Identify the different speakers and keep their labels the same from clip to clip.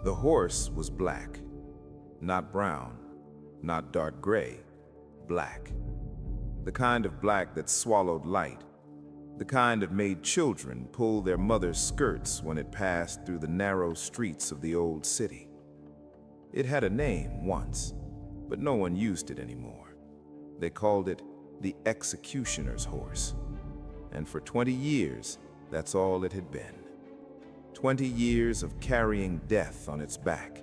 Speaker 1: The horse was black, not brown, not dark gray, black. The kind of black that swallowed light, the kind that made children pull their mother's skirts when it passed through the narrow streets of the old city. It had a name once, but no one used it anymore. They called it the executioner's horse. And for 20 years, that's all it had been. 20 years of carrying death on its back.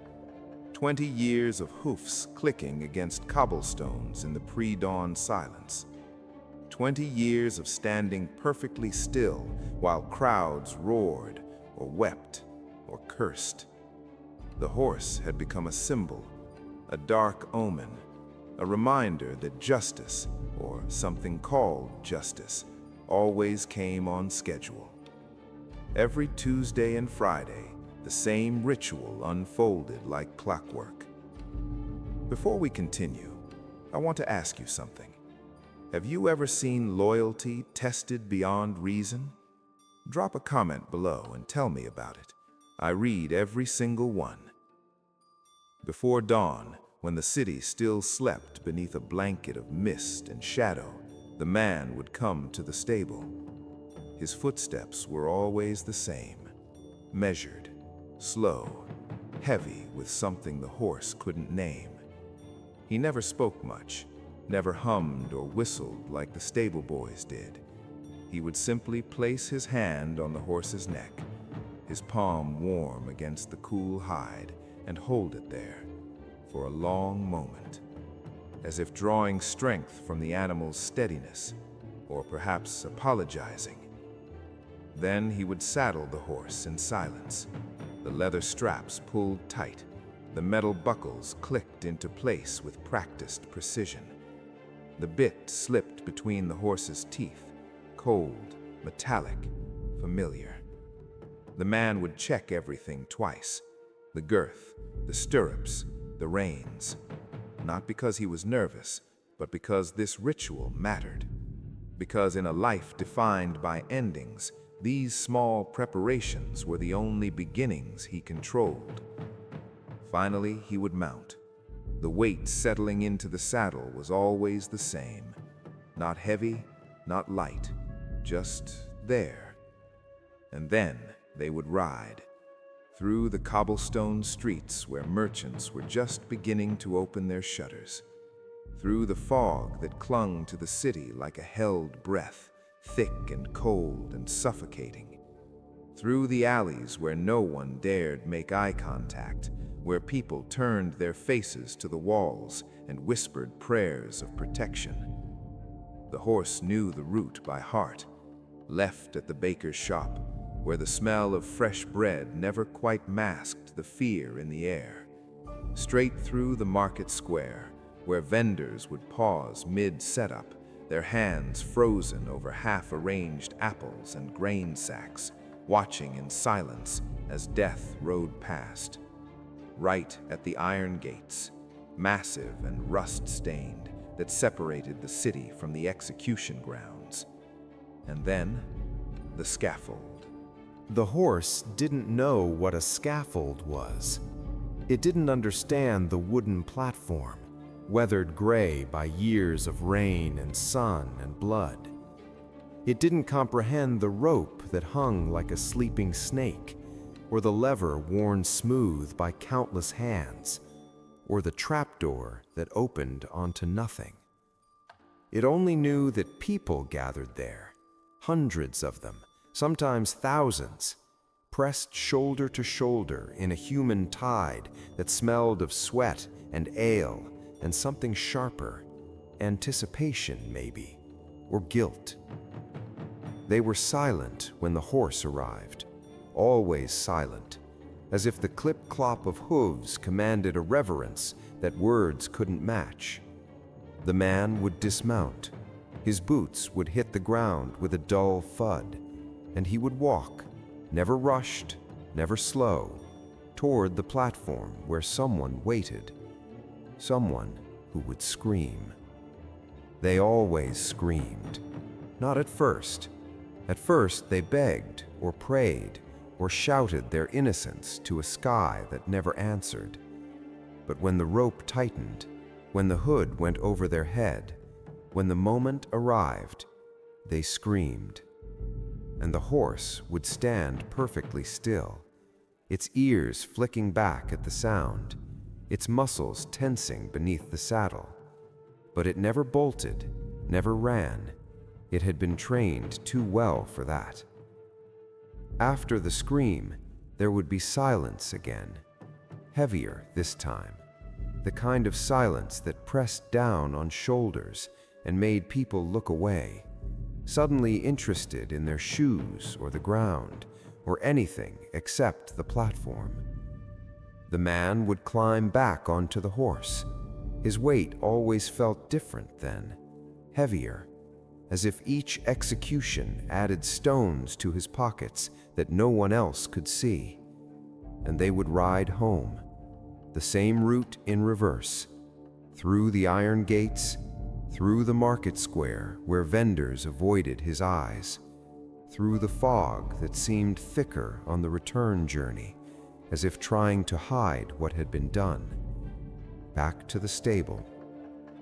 Speaker 1: 20 years of hoofs clicking against cobblestones in the pre-dawn silence. 20 years of standing perfectly still while crowds roared or wept or cursed. The horse had become a symbol, a dark omen, a reminder that justice, or something called justice, always came on schedule. Every Tuesday and Friday, the same ritual unfolded like clockwork. Before we continue, I want to ask you something. Have you ever seen loyalty tested beyond reason? Drop a comment below and tell me about it. I read every single one. Before dawn, when the city still slept beneath a blanket of mist and shadow, the man would come to the stable. His footsteps were always the same, measured, slow, heavy with something the horse couldn't name. He never spoke much, never hummed or whistled like the stable boys did. He would simply place his hand on the horse's neck, his palm warm against the cool hide, and hold it there for a long moment, as if drawing strength from the animal's steadiness, or perhaps apologizing. Then he would saddle the horse in silence. The leather straps pulled tight, the metal buckles clicked into place with practiced precision. The bit slipped between the horse's teeth, cold, metallic, familiar. The man would check everything twice: the girth, the stirrups, the reins. Not because he was nervous, but because this ritual mattered. Because in a life defined by endings, these small preparations were the only beginnings he controlled. Finally, he would mount. The weight settling into the saddle was always the same. Not heavy, not light, just there. And then they would ride through the cobblestone streets where merchants were just beginning to open their shutters, through the fog that clung to the city like a held breath, thick and cold and suffocating, through the alleys where no one dared make eye contact, where people turned their faces to the walls and whispered prayers of protection. The horse knew the route by heart, left at the baker's shop, where the smell of fresh bread never quite masked the fear in the air, straight through the market square, where vendors would pause mid-setup, their hands frozen over half-arranged apples and grain sacks, watching in silence as death rode past. Right at the iron gates, massive and rust-stained, that separated the city from the execution grounds. And then, the scaffold.
Speaker 2: The horse didn't know what a scaffold was. It didn't understand the wooden platform, weathered gray by years of rain and sun and blood. It didn't comprehend the rope that hung like a sleeping snake, or the lever worn smooth by countless hands, or the trapdoor that opened onto nothing. It only knew that people gathered there, hundreds of them, sometimes thousands, pressed shoulder to shoulder in a human tide that smelled of sweat and ale and something sharper, anticipation maybe, or guilt. They were silent when the horse arrived, always silent, as if the clip-clop of hooves commanded a reverence that words couldn't match. The man would dismount. His boots would hit the ground with a dull thud, and he would walk, never rushed, never slow, toward the platform where someone waited, someone who would scream. They always screamed. Not at first. At first they begged or prayed or shouted their innocence to a sky that never answered. But when the rope tightened, when the hood went over their head, when the moment arrived, they screamed. And the horse would stand perfectly still, its ears flicking back at the sound, its muscles tensing beneath the saddle. But it never bolted, never ran. It had been trained too well for that. After the scream, there would be silence again, heavier this time, the kind of silence that pressed down on shoulders and made people look away, suddenly interested in their shoes or the ground or anything except the platform. The man would climb back onto the horse. His weight always felt different then, heavier, as if each execution added stones to his pockets that no one else could see. And they would ride home, the same route in reverse, through the iron gates, through the market square where vendors avoided his eyes, through the fog that seemed thicker on the return journey, as if trying to hide what had been done. Back to the stable,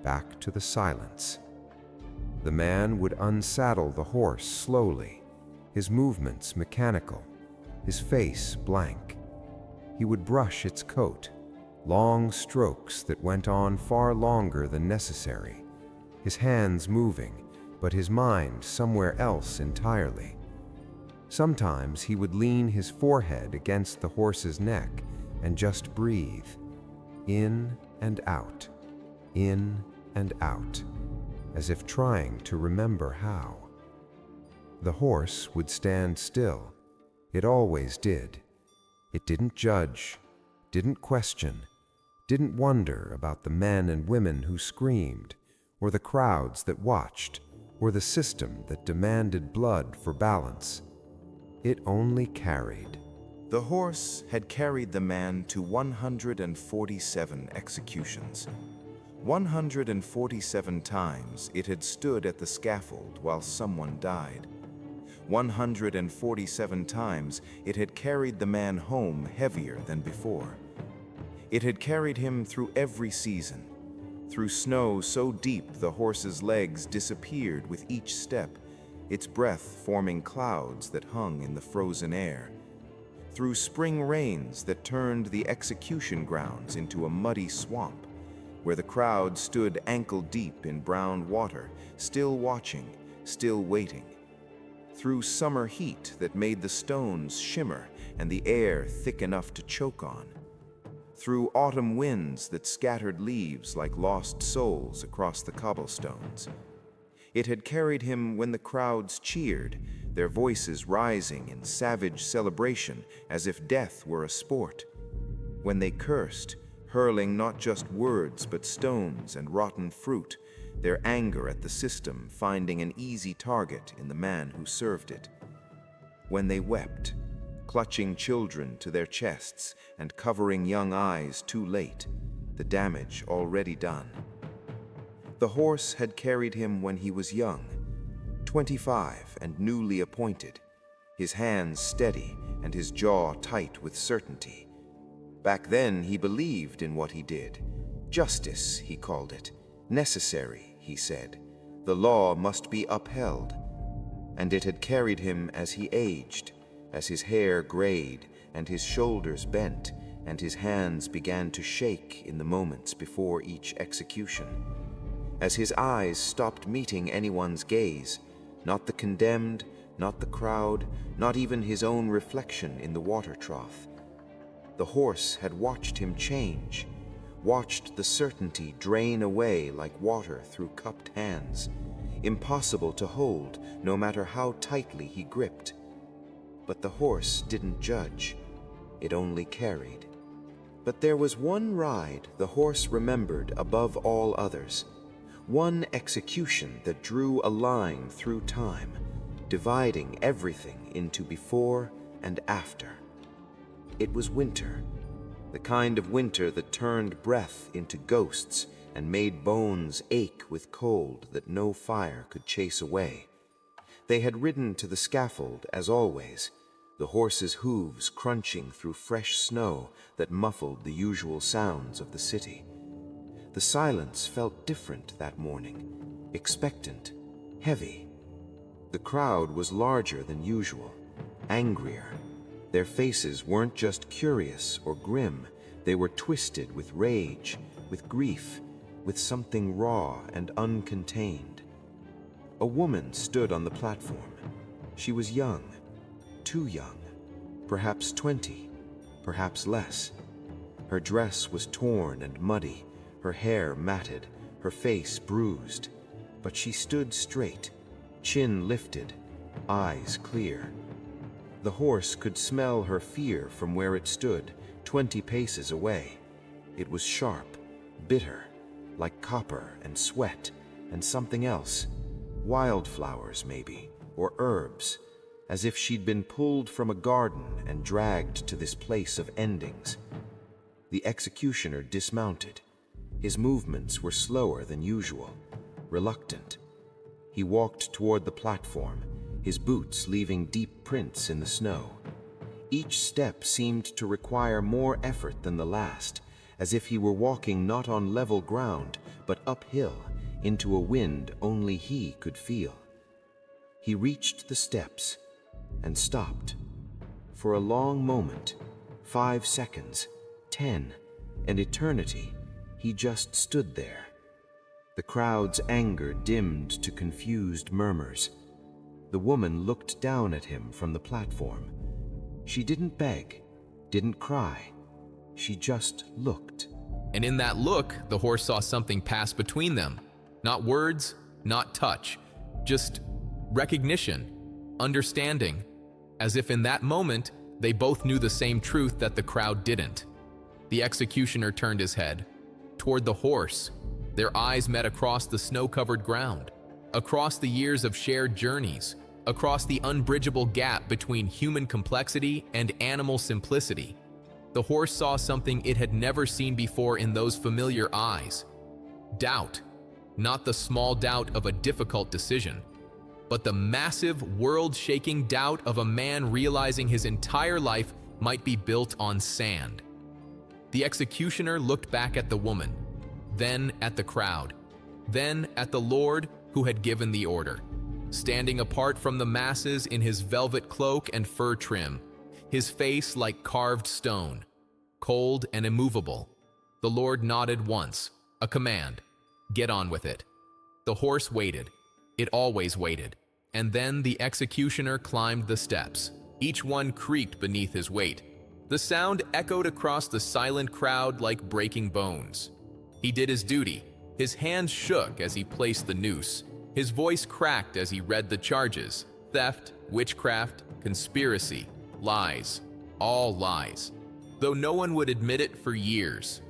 Speaker 2: back to the silence. The man would unsaddle the horse slowly, his movements mechanical, his face blank. He would brush its coat, long strokes that went on far longer than necessary, his hands moving, but his mind somewhere else entirely. Sometimes he would lean his forehead against the horse's neck and just breathe, in and out, in and out, as if trying to remember how. The horse would stand still. It always did. It didn't judge, didn't question, didn't wonder about the men and women who screamed, or the crowds that watched, or the system that demanded blood for balance. It only carried.
Speaker 1: The horse had carried the man to 147 executions. 147 times it had stood at the scaffold while someone died. 147 times it had carried the man home heavier than before. It had carried him through every season, through snow so deep the horse's legs disappeared with each step, its breath forming clouds that hung in the frozen air, through spring rains that turned the execution grounds into a muddy swamp, where the crowd stood ankle-deep in brown water, still watching, still waiting, through summer heat that made the stones shimmer and the air thick enough to choke on, through autumn winds that scattered leaves like lost souls across the cobblestones. It had carried him when the crowds cheered, their voices rising in savage celebration as if death were a sport, when they cursed, hurling not just words but stones and rotten fruit, their anger at the system finding an easy target in the man who served it, when they wept, clutching children to their chests and covering young eyes too late, the damage already done. The horse had carried him when he was young, 25 and newly appointed, his hands steady and his jaw tight with certainty. Back then he believed in what he did. Justice, he called it. Necessary, he said. The law must be upheld. And it had carried him as he aged, as his hair grayed and his shoulders bent and his hands began to shake in the moments before each execution, as his eyes stopped meeting anyone's gaze, not the condemned, not the crowd, not even his own reflection in the water trough. The horse had watched him change, watched the certainty drain away like water through cupped hands, impossible to hold no matter how tightly he gripped. But the horse didn't judge, it only carried. But there was one ride the horse remembered above all others, one execution that drew a line through time, dividing everything into before and after. It was winter, the kind of winter that turned breath into ghosts and made bones ache with cold that no fire could chase away. They had ridden to the scaffold as always,
Speaker 2: the horse's hooves crunching through fresh snow that muffled the usual sounds of the city. The silence felt different that morning, expectant, heavy. The crowd was larger than usual, angrier. Their faces weren't just curious or grim, they were twisted with rage, with grief, with something raw and uncontained. A woman stood on the platform. She was young, too young, perhaps 20, perhaps less. Her dress was torn and muddy, her hair matted, her face bruised, but she stood straight, chin lifted, eyes clear. The horse could smell her fear from where it stood, 20 paces away. It was sharp, bitter, like copper and sweat and something else, wildflowers maybe, or herbs, as if she'd been pulled from a garden and dragged to this place of endings. The executioner dismounted. His movements were slower than usual, reluctant. He walked toward the platform, his boots leaving deep prints in the snow. Each step seemed to require more effort than the last, as if he were walking not on level ground, but uphill, into a wind only he could feel. He reached the steps and stopped. For a long moment, 5 seconds, 10, an eternity, he just stood there. The crowd's anger dimmed to confused murmurs. The woman looked down at him from the platform. She didn't beg, didn't cry. She just looked.
Speaker 3: And in that look, the horse saw something pass between them. Not words, not touch, just recognition, understanding, as if in that moment they both knew the same truth that the crowd didn't. The executioner turned his head toward the horse. Their eyes met across the snow-covered ground, across the years of shared journeys, across the unbridgeable gap between human complexity and animal simplicity. The horse saw something it had never seen before in those familiar eyes. Doubt, not the small doubt of a difficult decision, but the massive, world-shaking doubt of a man realizing his entire life might be built on sand. The executioner looked back at the woman, then at the crowd, then at the Lord who had given the order. Standing apart from the masses in his velvet cloak and fur trim, his face like carved stone, cold and immovable. The Lord nodded once, a command. Get on with it. The horse waited. It always waited. And then the executioner climbed the steps. Each one creaked beneath his weight. The sound echoed across the silent crowd like breaking bones. He did his duty. His hands shook as he placed the noose. His voice cracked as he read the charges. Theft, witchcraft, conspiracy, lies. All lies. Though no one would admit it for years.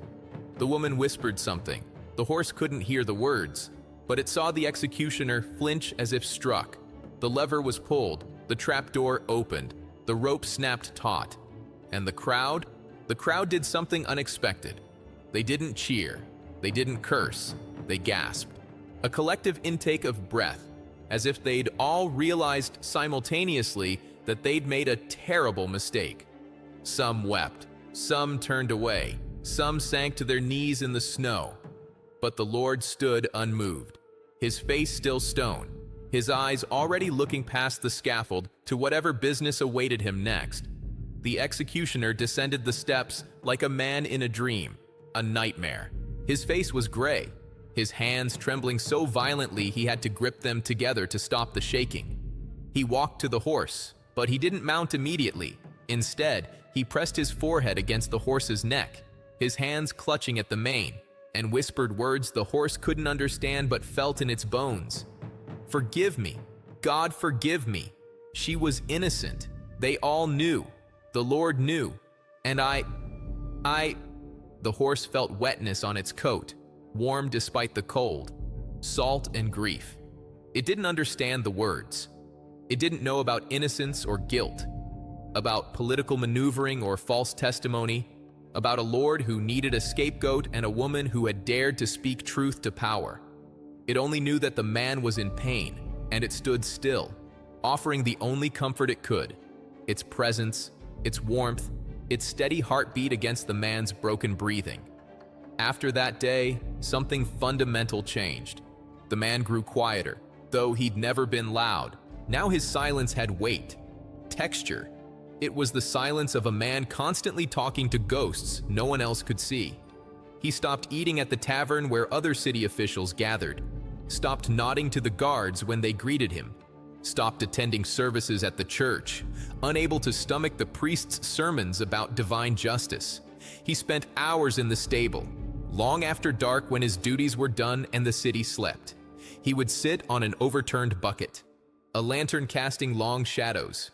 Speaker 3: The woman whispered something. The horse couldn't hear the words, but it saw the executioner flinch as if struck. The lever was pulled, the trapdoor opened, the rope snapped taut. And the crowd did something unexpected. They didn't cheer, they didn't curse, they gasped. A collective intake of breath, as if they'd all realized simultaneously that they'd made a terrible mistake. Some wept, some turned away, some sank to their knees in the snow. But the Lord stood unmoved, his face still stone, his eyes already looking past the scaffold to whatever business awaited him next. The executioner descended the steps like a man in a dream, a nightmare. His face was gray, his hands trembling so violently he had to grip them together to stop the shaking. He walked to the horse, but he didn't mount immediately. Instead, he pressed his forehead against the horse's neck, his hands clutching at the mane, and whispered words the horse couldn't understand but felt in its bones. Forgive me. God forgive me. She was innocent. They all knew. The Lord knew. And The horse felt wetness on its coat, warm despite the cold, salt and grief. It didn't understand the words. It didn't know about innocence or guilt, about political maneuvering or false testimony, about a Lord who needed a scapegoat and a woman who had dared to speak truth to power. It only knew that the man was in pain, and it stood still, offering the only comfort it could. its presence, its warmth, its steady heartbeat against the man's broken breathing. After that day, something fundamental changed. The man grew quieter, though he'd never been loud. Now his silence had weight, texture. It was the silence of a man constantly talking to ghosts no one else could see. He stopped eating at the tavern where other city officials gathered, stopped nodding to the guards when they greeted him, stopped attending services at the church, unable to stomach the priest's sermons about divine justice. He spent hours in the stable, long after dark when his duties were done and the city slept. He would sit on an overturned bucket, a lantern casting long shadows,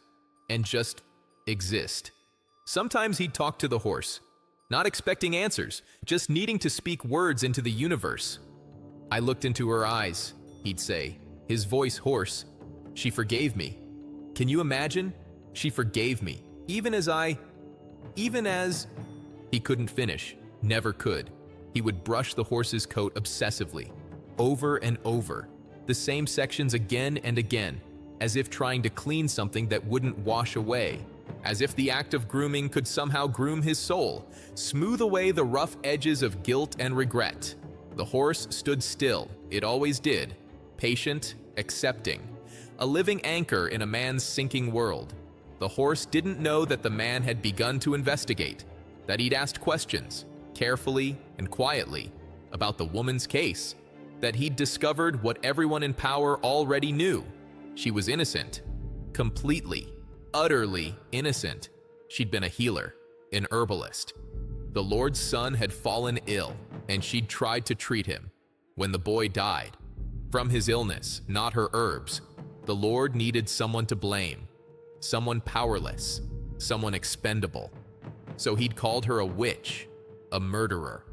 Speaker 3: and just exist. Sometimes he'd talk to the horse, not expecting answers, just needing to speak words into the universe. "I looked into her eyes," he'd say, his voice hoarse. "She forgave me. Can you imagine? She forgave me, even as He couldn't finish, never could. He would brush the horse's coat obsessively, over and over, the same sections again and again, as if trying to clean something that wouldn't wash away, as if the act of grooming could somehow groom his soul, smooth away the rough edges of guilt and regret. The horse stood still, it always did, patient, accepting, a living anchor in a man's sinking world. The horse didn't know that the man had begun to investigate, that he'd asked questions, carefully and quietly, about the woman's case, that he'd discovered what everyone in power already knew. She was innocent, completely, utterly innocent. She'd been a healer, an herbalist. The Lord's son had fallen ill, and she'd tried to treat him. When the boy died, from his illness, not her herbs, the Lord needed someone to blame, someone powerless, someone expendable. So he'd called her a witch, a murderer,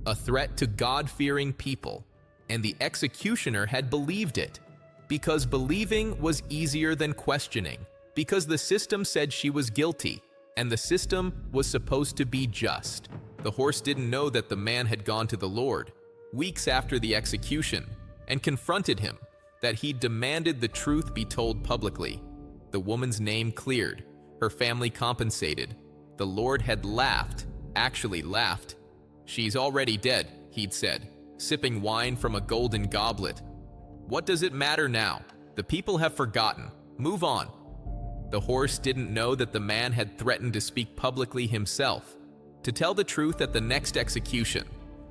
Speaker 3: a threat to God-fearing people, and the executioner had believed it, because believing was easier than questioning, because the system said she was guilty, and the system was supposed to be just. The horse didn't know that the man had gone to the Lord, weeks after the execution, and confronted him, that he'd demanded the truth be told publicly. The woman's name cleared, her family compensated. The Lord had laughed, actually laughed. "She's already dead," he'd said, sipping wine from a golden goblet. "What does it matter now? The people have forgotten. Move on." The horse didn't know that the man had threatened to speak publicly himself, to tell the truth at the next execution,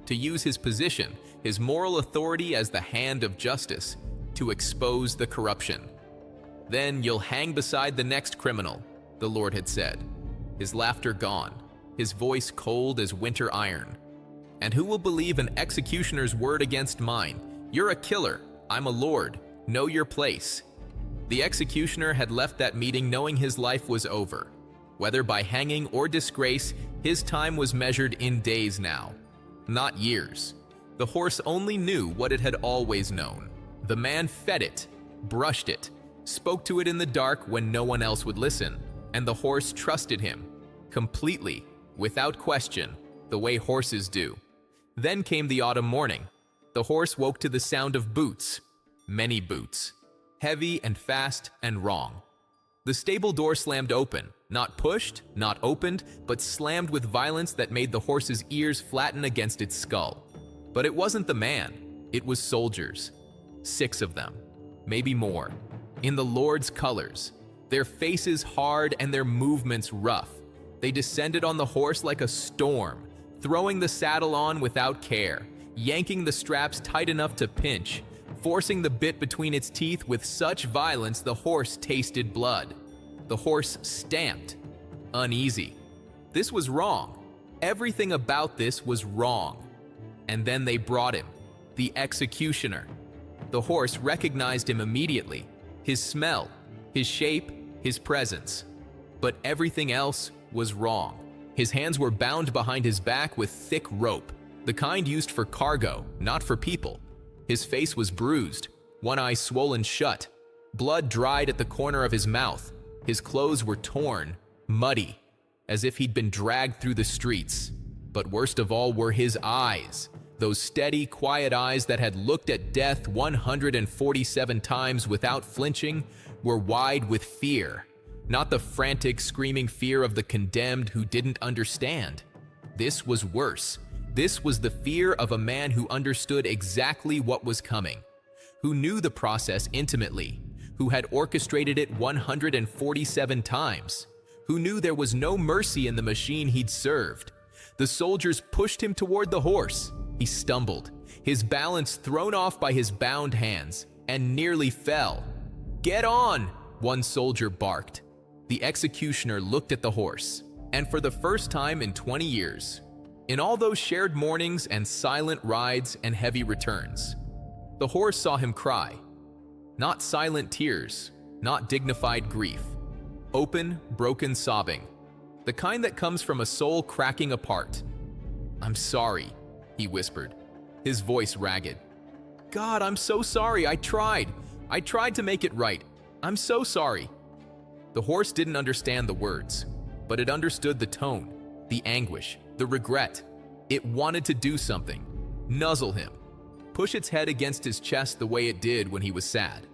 Speaker 3: to use his position, his moral authority as the hand of justice, to expose the corruption. "Then you'll hang beside the next criminal," the Lord had said, his laughter gone, his voice cold as winter iron. "And who will believe an executioner's word against mine? You're a killer, I'm a lord, know your place." The executioner had left that meeting knowing his life was over. Whether by hanging or disgrace, his time was measured in days now, not years. The horse only knew what it had always known. The man fed it, brushed it, spoke to it in the dark when no one else would listen, and the horse trusted him, completely, without question, the way horses do. Then came the autumn morning. The horse woke to the sound of boots, many boots, heavy and fast and wrong. The stable door slammed open, not pushed, not opened, but slammed with violence that made the horse's ears flatten against its skull. But it wasn't the man, it was soldiers. 6 of them, maybe more, in the Lord's colors, their faces hard and their movements rough. They descended on the horse like a storm, throwing the saddle on without care, yanking the straps tight enough to pinch, forcing the bit between its teeth with such violence the horse tasted blood. The horse stamped, uneasy. This was wrong. Everything about this was wrong. And then they brought him, the executioner. The horse recognized him immediately, his smell, his shape, his presence. But everything else was wrong. His hands were bound behind his back with thick rope, the kind used for cargo, not for people. His face was bruised, one eye swollen shut. Blood dried at the corner of his mouth. His clothes were torn, muddy, as if he'd been dragged through the streets. But worst of all were his eyes, those steady, quiet eyes that had looked at death 147 times without flinching, were wide with fear. Not the frantic, screaming fear of the condemned who didn't understand. This was worse. This was the fear of a man who understood exactly what was coming, who knew the process intimately, who had orchestrated it 147 times, who knew there was no mercy in the machine he'd served. The soldiers pushed him toward the horse. He stumbled, his balance thrown off by his bound hands, and nearly fell. "Get on!" one soldier barked. The executioner looked at the horse, and for the first time in 20 years, in all those shared mornings and silent rides and heavy returns, the horse saw him cry. Not silent tears, not dignified grief. Open, broken sobbing. The kind that comes from a soul cracking apart. "I'm sorry," he whispered, his voice ragged. "God, I'm so sorry. I tried to make it right. I'm so sorry." The horse didn't understand the words, but it understood the tone, the anguish, the regret. It wanted to do something, nuzzle him, push its head against his chest the way it did when he was sad.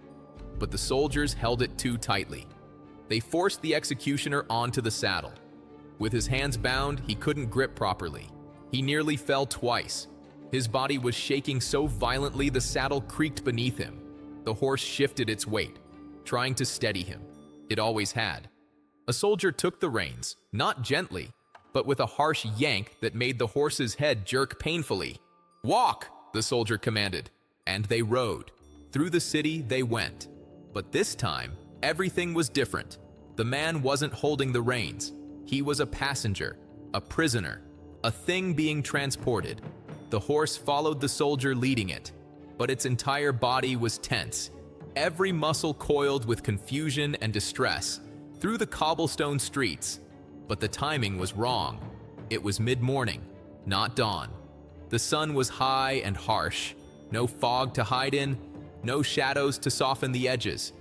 Speaker 3: But the soldiers held it too tightly. They forced the executioner onto the saddle. With his hands bound, he couldn't grip properly. He nearly fell twice. His body was shaking so violently the saddle creaked beneath him. The horse shifted its weight, trying to steady him. It always had. A soldier took the reins, not gently, but with a harsh yank that made the horse's head jerk painfully. "Walk!" the soldier commanded, and they rode. Through the city they went. But this time, everything was different. The man wasn't holding the reins. He was a passenger, a prisoner, a thing being transported. The horse followed the soldier leading it, but its entire body was tense, every muscle coiled with confusion and distress, through the cobblestone streets. But the timing was wrong. It was mid-morning, not dawn. The sun was high and harsh, no fog to hide in, no shadows to soften the edges,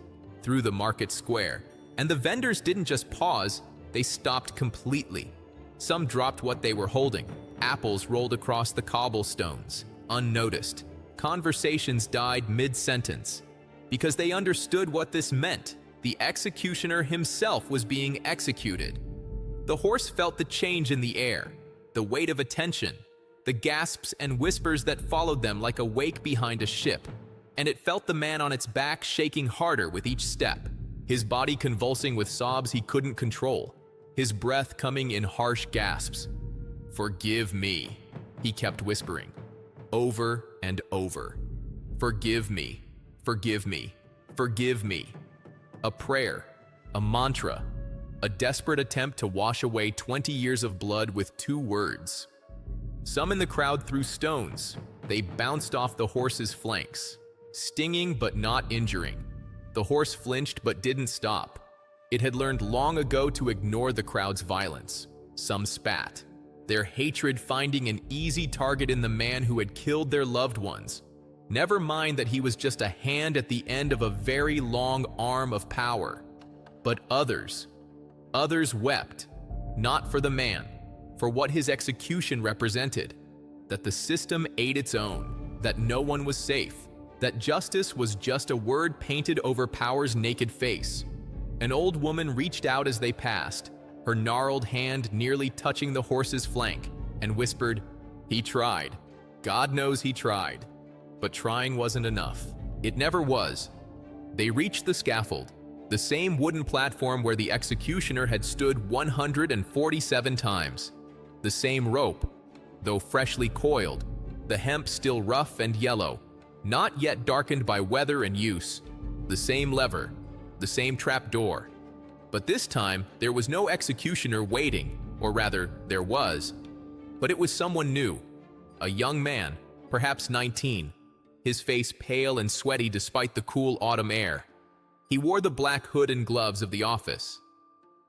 Speaker 3: through the market square. And the vendors didn't just pause, they stopped completely. Some dropped what they were holding. Apples rolled across the cobblestones, unnoticed. Conversations died mid-sentence, because they understood what this meant. The executioner himself was being executed. The horse felt the change in the air, the weight of attention, the gasps and whispers that followed them like a wake behind a ship. And it felt the man on its back shaking harder with each step, his body convulsing with sobs he couldn't control, his breath coming in harsh gasps. "Forgive me," he kept whispering, over and over. "Forgive me, forgive me, forgive me." A prayer, a mantra, a desperate attempt to wash away 20 years of blood with 2 words. Some in the crowd threw stones. They bounced off the horse's flanks, stinging but not injuring. The horse flinched but didn't stop. It had learned long ago to ignore the crowd's violence. Some spat, their hatred finding an easy target in the man who had killed their loved ones. Never mind that he was just a hand at the end of a very long arm of power. But others wept, not for the man, for what his execution represented, that the system ate its own, that no one was safe, that justice was just a word painted over power's naked face. An old woman reached out as they passed, her gnarled hand nearly touching the horse's flank, and whispered, "He tried. God knows he tried." But trying wasn't enough. It never was. They reached the scaffold, the same wooden platform where the executioner had stood 147 times. The same rope, though freshly coiled, the hemp still rough and yellow, not yet darkened by weather and use. The same lever, the same trap door. But this time, there was no executioner waiting, or rather, there was. But it was someone new, a young man, perhaps 19, his face pale and sweaty despite the cool autumn air. He wore the black hood and gloves of the office,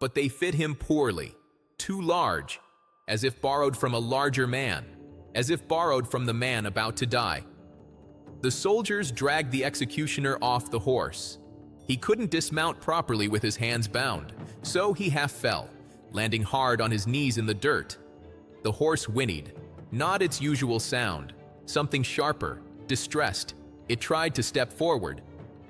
Speaker 3: but they fit him poorly, too large, as if borrowed from a larger man, as if borrowed from the man about to die. The soldiers dragged the executioner off the horse. He couldn't dismount properly with his hands bound, so he half fell, landing hard on his knees in the dirt. The horse whinnied, not its usual sound, something sharper, distressed. It tried to step forward,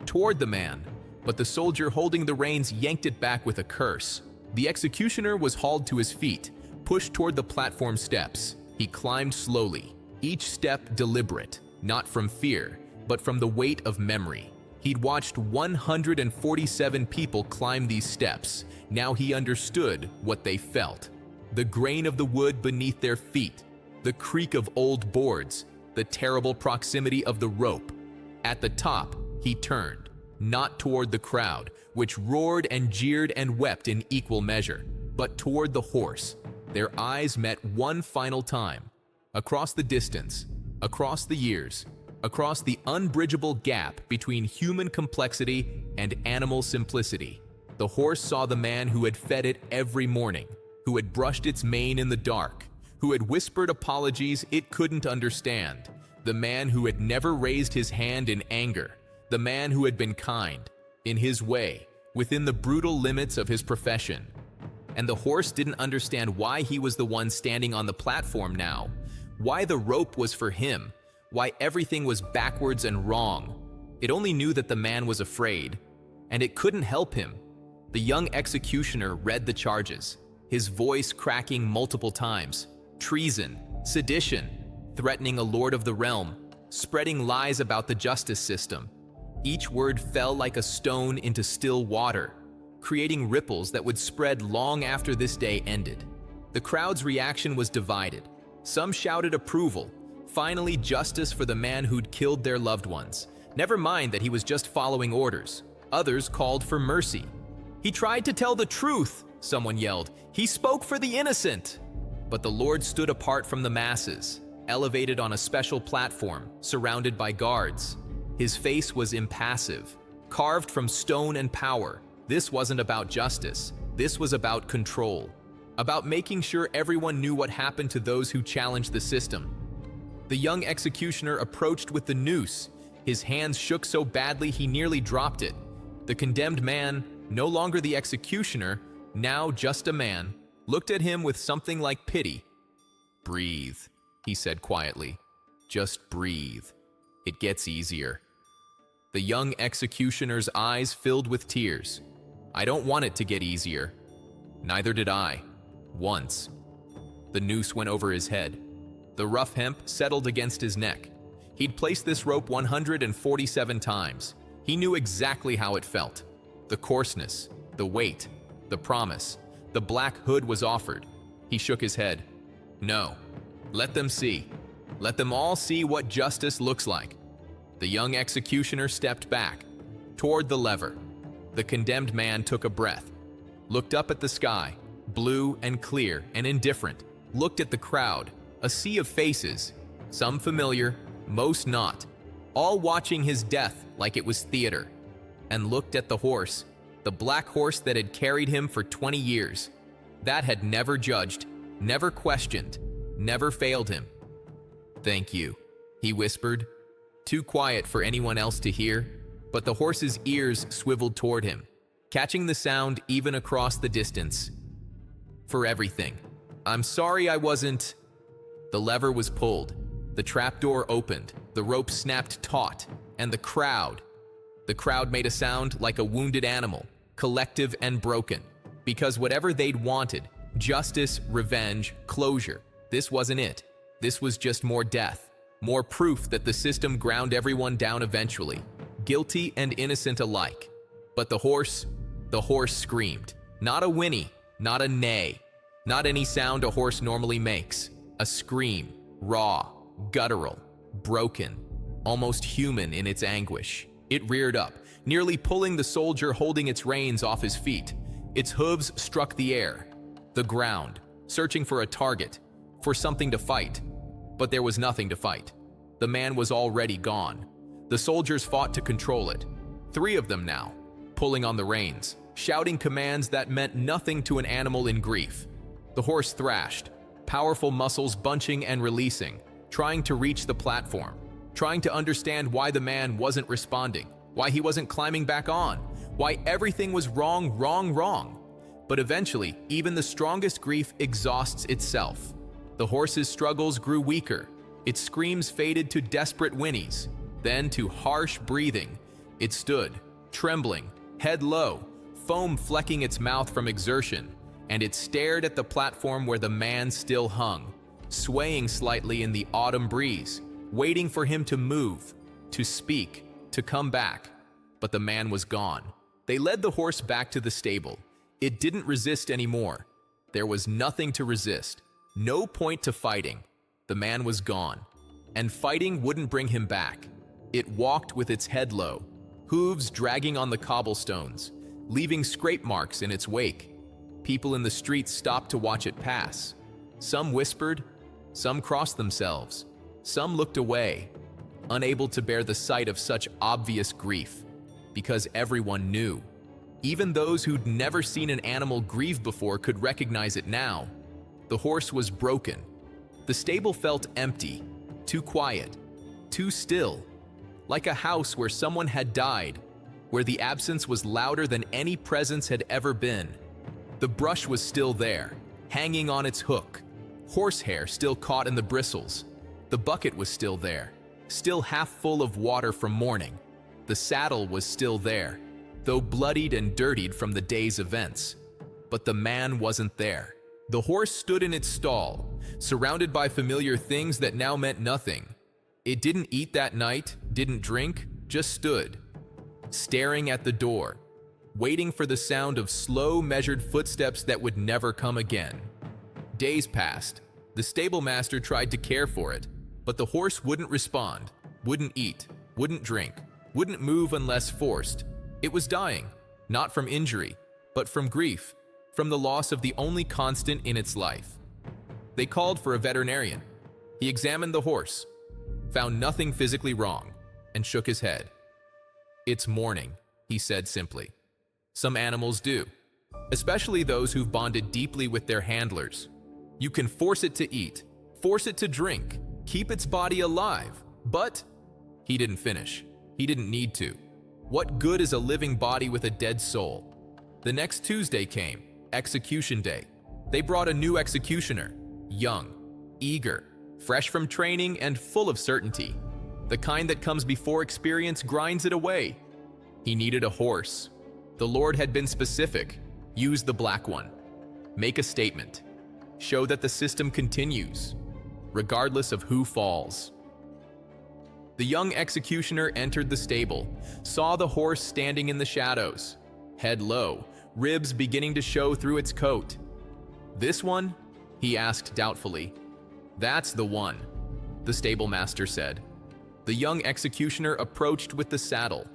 Speaker 3: toward the man, but the soldier holding the reins yanked it back with a curse. The executioner was hauled to his feet, pushed toward the platform steps. He climbed slowly, each step deliberate, not from fear, but from the weight of memory. He'd watched 147 people climb these steps. Now he understood what they felt. The grain of the wood beneath their feet, the creak of old boards, the terrible proximity of the rope. At the top, he turned, not toward the crowd, which roared and jeered and wept in equal measure, but toward the horse. Their eyes met one final time. Across the distance, across the years, across the unbridgeable gap between human complexity and animal simplicity, the horse saw the man who had fed it every morning, who had brushed its mane in the dark, who had whispered apologies it couldn't understand, the man who had never raised his hand in anger, the man who had been kind, in his way, within the brutal limits of his profession. And the horse didn't understand why he was the one standing on the platform now, why the rope was for him, why everything was backwards and wrong. It only knew that the man was afraid, and it couldn't help him. The young executioner read the charges, his voice cracking multiple times. Treason, sedition, threatening a lord of the realm, spreading lies about the justice system. Each word fell like a stone into still water, creating ripples that would spread long after this day ended. The crowd's reaction was divided. Some shouted approval, finally justice for the man who'd killed their loved ones. Never mind that he was just following orders. Others called for mercy. "He tried to tell the truth," someone yelled. "He spoke for the innocent." But the Lord stood apart from the masses, elevated on a special platform, surrounded by guards. His face was impassive, carved from stone and power. This wasn't about justice. This was about control, about making sure everyone knew what happened to those who challenged the system. The young executioner approached with the noose. His hands shook so badly he nearly dropped it. The condemned man, no longer the executioner, now just a man, looked at him with something like pity. "Breathe," he said quietly. "Just breathe. It gets easier." The young executioner's eyes filled with tears. "I don't want it to get easier." Neither did I. Once. The noose went over his head. The rough hemp settled against his neck. He'd placed this rope 147 times. He knew exactly how it felt. The coarseness, the weight, the promise. The black hood was offered. He shook his head. "No. Let them see. Let them all see what justice looks like." The young executioner stepped back, toward the lever. The condemned man took a breath, looked up at the sky, blue and clear and indifferent, looked at the crowd, a sea of faces, some familiar, most not, all watching his death like it was theater, and looked at the horse, the black horse that had carried him for 20 years, that had never judged, never questioned, never failed him. "Thank you," he whispered, too quiet for anyone else to hear, but the horse's ears swiveled toward him, catching the sound even across the distance. "For everything. I'm sorry I wasn't—" The lever was pulled, the trapdoor opened, the rope snapped taut, and the crowd made a sound like a wounded animal, collective and broken, because whatever they'd wanted, justice, revenge, closure, this wasn't it. This was just more death, more proof that the system ground everyone down eventually, guilty and innocent alike. But the horse screamed. Not a whinny, not a neigh, not any sound a horse normally makes. A scream, raw, guttural, broken, almost human in its anguish. It reared up, nearly pulling the soldier holding its reins off his feet. Its hooves struck the air, the ground, searching for a target, for something to fight. But there was nothing to fight. The man was already gone. The soldiers fought to control it. 3 of them now, pulling on the reins, shouting commands that meant nothing to an animal in grief. The horse thrashed, powerful muscles bunching and releasing, trying to reach the platform, trying to understand why the man wasn't responding, why he wasn't climbing back on, why everything was wrong. But eventually, even the strongest grief exhausts itself. The horse's struggles grew weaker. Its screams faded to desperate whinnies, then to harsh breathing. It stood, trembling, head low, foam flecking its mouth from exertion, and it stared at the platform where the man still hung, swaying slightly in the autumn breeze, waiting for him to move, to speak, to come back. But the man was gone. They led the horse back to the stable. It didn't resist anymore. There was nothing to resist, no point to fighting. The man was gone, and fighting wouldn't bring him back. It walked with its head low, hooves dragging on the cobblestones, leaving scrape marks in its wake. People in the streets stopped to watch it pass. Some whispered, some crossed themselves, some looked away, unable to bear the sight of such obvious grief, because everyone knew. Even those who'd never seen an animal grieve before could recognize it now. The horse was broken. The stable felt empty, too quiet, too still, like a house where someone had died, where the absence was louder than any presence had ever been. The brush was still there, hanging on its hook, horsehair still caught in the bristles. The bucket was still there, still half full of water from mourning. The saddle was still there, though bloodied and dirtied from the day's events. But the man wasn't there. The horse stood in its stall, surrounded by familiar things that now meant nothing. It didn't eat that night, didn't drink, just stood, staring at the door, waiting for the sound of slow, measured footsteps that would never come again. Days passed. The stable master tried to care for it, but the horse wouldn't respond, wouldn't eat, wouldn't drink, wouldn't move unless forced. It was dying, not from injury, but from grief, from the loss of the only constant in its life. They called for a veterinarian. He examined the horse, found nothing physically wrong, and shook his head. "It's mourning," he said simply. "Some animals do, especially those who've bonded deeply with their handlers. You can force it to eat, force it to drink, keep its body alive, but—" He didn't finish. He didn't need to. What good is a living body with a dead soul? The next Tuesday came, execution day. They brought a new executioner, young, eager, fresh from training and full of certainty. The kind that comes before experience grinds it away. He needed a horse. The Lord had been specific. Use the black one. Make a statement. Show that the system continues, regardless of who falls. The young executioner entered the stable, saw the horse standing in the shadows, head low, ribs beginning to show through its coat. "This one?" he asked doubtfully. "That's the one," the stable master said. The young executioner approached with the saddle.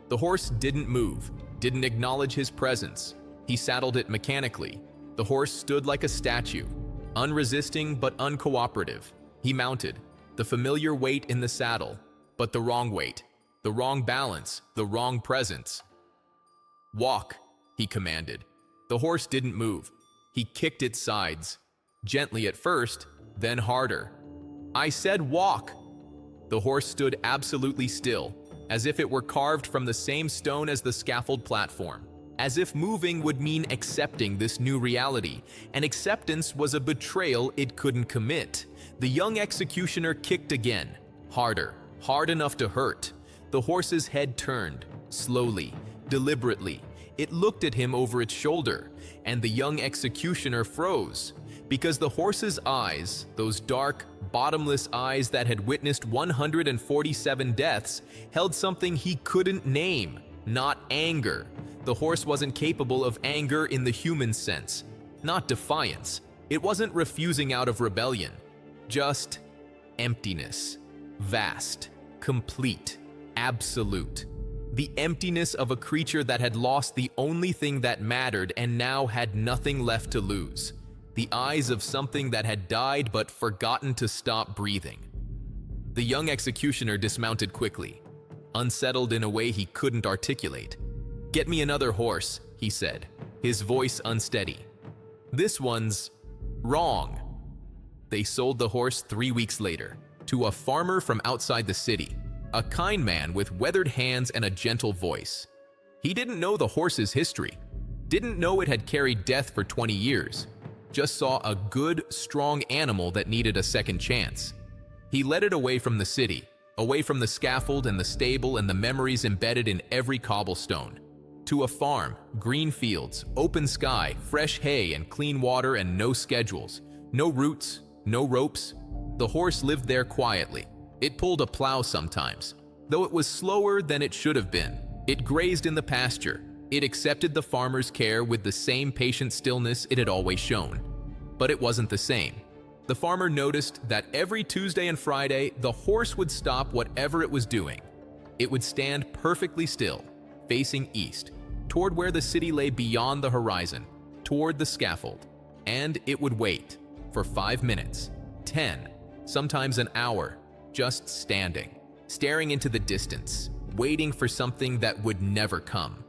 Speaker 3: The horse didn't move, didn't acknowledge his presence. He saddled it mechanically. The horse stood like a statue, unresisting but uncooperative. He mounted, the familiar weight in the saddle, but the wrong weight, the wrong balance, the wrong presence. "Walk," he commanded. The horse didn't move. He kicked its sides, gently at first, then harder. "I said walk!" The horse stood absolutely still, as if it were carved from the same stone as the scaffold platform, as if moving would mean accepting this new reality, and acceptance was a betrayal it couldn't commit. The young executioner kicked again, harder, hard enough to hurt. The horse's head turned, slowly, deliberately. It looked at him over its shoulder, and the young executioner froze, because the horse's eyes, those dark, bottomless eyes that had witnessed 147 deaths, held something he couldn't name, not anger. The horse wasn't capable of anger in the human sense, not defiance. It wasn't refusing out of rebellion, just emptiness, vast, complete, absolute. The emptiness of a creature that had lost the only thing that mattered and now had nothing left to lose. The eyes of something that had died but forgotten to stop breathing. The young executioner dismounted quickly, unsettled in a way he couldn't articulate. "Get me another horse," he said, his voice unsteady. "This one's wrong." They sold the horse 3 weeks later to a farmer from outside the city, a kind man with weathered hands and a gentle voice. He didn't know the horse's history, didn't know it had carried death for 20 years, just saw a good, strong animal that needed a second chance. He led it away from the city, away from the scaffold and the stable and the memories embedded in every cobblestone, to a farm, green fields, open sky, fresh hay and clean water and no schedules, no routes, no ropes. The horse lived there quietly. It pulled a plow sometimes, though it was slower than it should have been. It grazed in the pasture. It accepted the farmer's care with the same patient stillness it had always shown. But it wasn't the same. The farmer noticed that every Tuesday and Friday, the horse would stop whatever it was doing. It would stand perfectly still, facing east, toward where the city lay beyond the horizon, toward the scaffold. And it would wait for 5 minutes, 10, sometimes an hour, just standing, staring into the distance, waiting for something that would never come.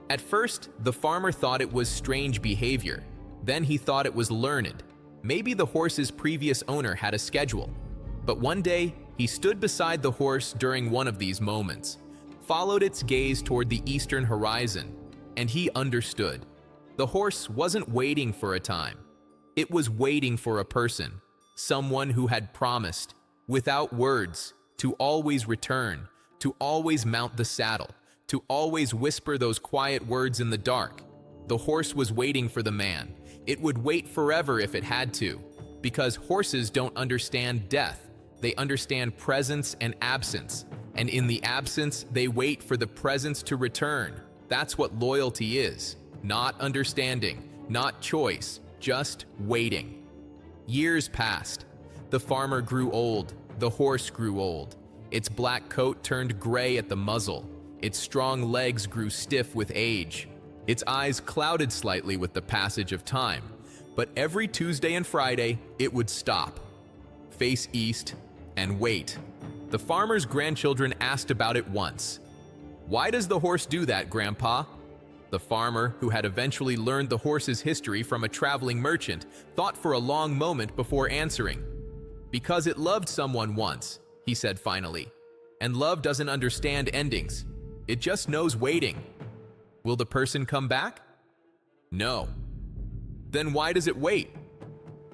Speaker 3: At first, the farmer thought it was strange behavior. Then he thought it was learned. Maybe the horse's previous owner had a schedule. But one day, he stood beside the horse during one of these moments, followed its gaze toward the eastern horizon, and he understood. The horse wasn't waiting for a time. It was waiting for a person, someone who had promised, without words, to always return, to always mount the saddle, to always whisper those quiet words in the dark. The horse was waiting for the man. It would wait forever if it had to, because horses don't understand death. They understand presence and absence, and in the absence, they wait for the presence to return. That's what loyalty is. Not understanding, not choice, just waiting. Years passed. The farmer grew old. The horse grew old. Its black coat turned gray at the muzzle. Its strong legs grew stiff with age. Its eyes clouded slightly with the passage of time. But every Tuesday and Friday, it would stop, face east, and wait. The farmer's grandchildren asked about it once. "Why does the horse do that, Grandpa?" The farmer, who had eventually learned the horse's history from a traveling merchant, thought for a long moment before answering. "Because it loved someone once," he said finally. "And love doesn't understand endings. It just knows waiting." "Will the person come back?" "No." "Then why does it wait?"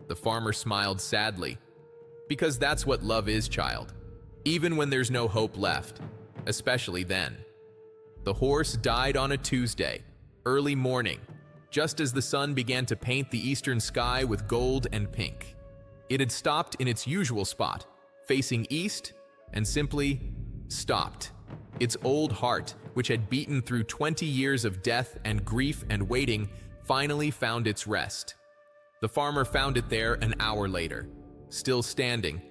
Speaker 3: The farmer smiled sadly. "Because that's what love is, child. Even when there's no hope left, especially then." The horse died on a Tuesday, early morning, just as the sun began to paint the eastern sky with gold and pink. It had stopped in its usual spot, facing east, and simply stopped. Its old heart, which had beaten through 20 years of death and grief and waiting, finally found its rest. The farmer found it there an hour later, still standing,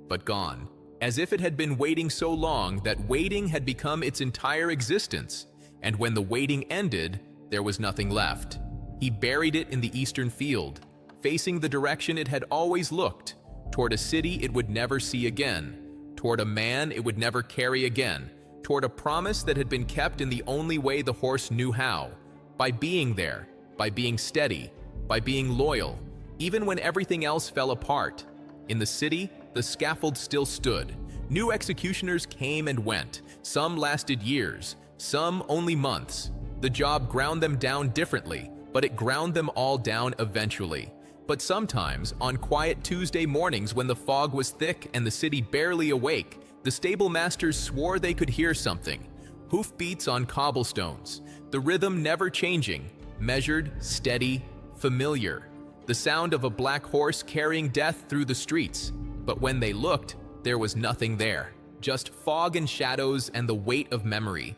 Speaker 3: but gone, as if it had been waiting so long that waiting had become its entire existence, and when the waiting ended, there was nothing left. He buried it in the eastern field, facing the direction it had always looked, toward a city it would never see again, toward a man it would never carry again, toward a promise that had been kept in the only way the horse knew how, by being there, by being steady, by being loyal, even when everything else fell apart. In the city, the scaffold still stood. New executioners came and went. Some lasted years, some only months. The job ground them down differently, but it ground them all down eventually. But sometimes, on quiet Tuesday mornings when the fog was thick and the city barely awake, the stable masters swore they could hear something. Hoofbeats on cobblestones, the rhythm never changing, measured, steady, familiar. The sound of a black horse carrying death through the streets. But when they looked, there was nothing there. Just fog and shadows and the weight of memory.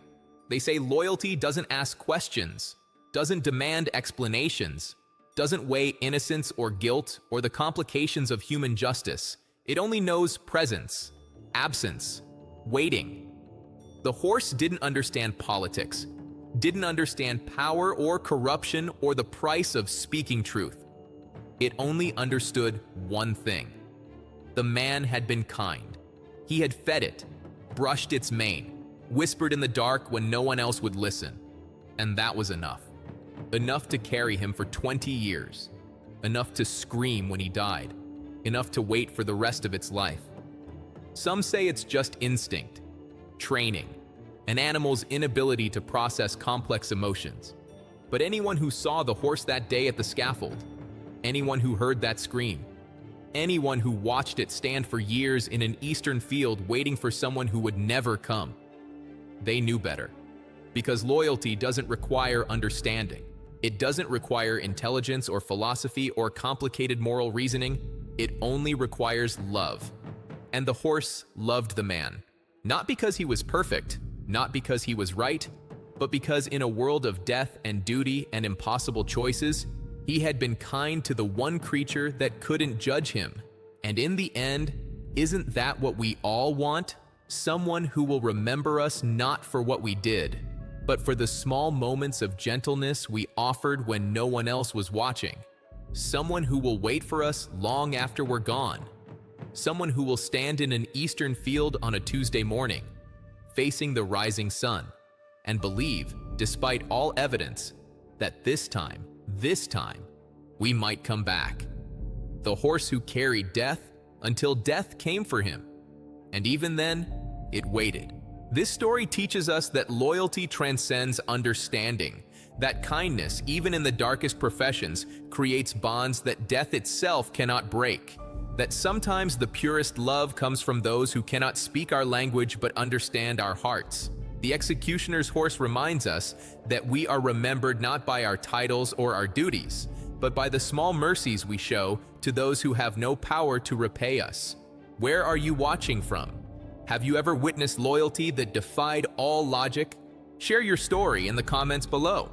Speaker 3: They say loyalty doesn't ask questions, doesn't demand explanations, doesn't weigh innocence or guilt or the complications of human justice. It only knows presence, absence, waiting. The horse didn't understand politics, didn't understand power or corruption or the price of speaking truth. It only understood one thing. The man had been kind. He had fed it, brushed its mane, whispered in the dark when no one else would listen. And that was enough. Enough to carry him for 20 years. Enough to scream when he died. Enough to wait for the rest of its life. Some say it's just instinct, training, an animal's inability to process complex emotions. But anyone who saw the horse that day at the scaffold, anyone who heard that scream, anyone who watched it stand for years in an eastern field waiting for someone who would never come, they knew better. because loyalty doesn't require understanding. It doesn't require intelligence or philosophy or complicated moral reasoning. It only requires love. And the horse loved the man, not because he was perfect, not because he was right, but because in a world of death and duty and impossible choices, he had been kind to the one creature that couldn't judge him. And in the end, isn't that what we all want? Someone who will remember us not for what we did, but for the small moments of gentleness we offered when no one else was watching. Someone who will wait for us long after we're gone. Someone who will stand in an eastern field on a Tuesday morning, facing the rising sun, and believe, despite all evidence, that this time, we might come back. The horse who carried death until death came for him. And even then, it waited. This story teaches us that loyalty transcends understanding, that kindness, even in the darkest professions, creates bonds that death itself cannot break, that sometimes the purest love comes from those who cannot speak our language but understand our hearts. The executioner's horse reminds us that we are remembered not by our titles or our duties, but by the small mercies we show to those who have no power to repay us. Where are you watching from? Have you ever witnessed loyalty that defied all logic? Share your story in the comments below.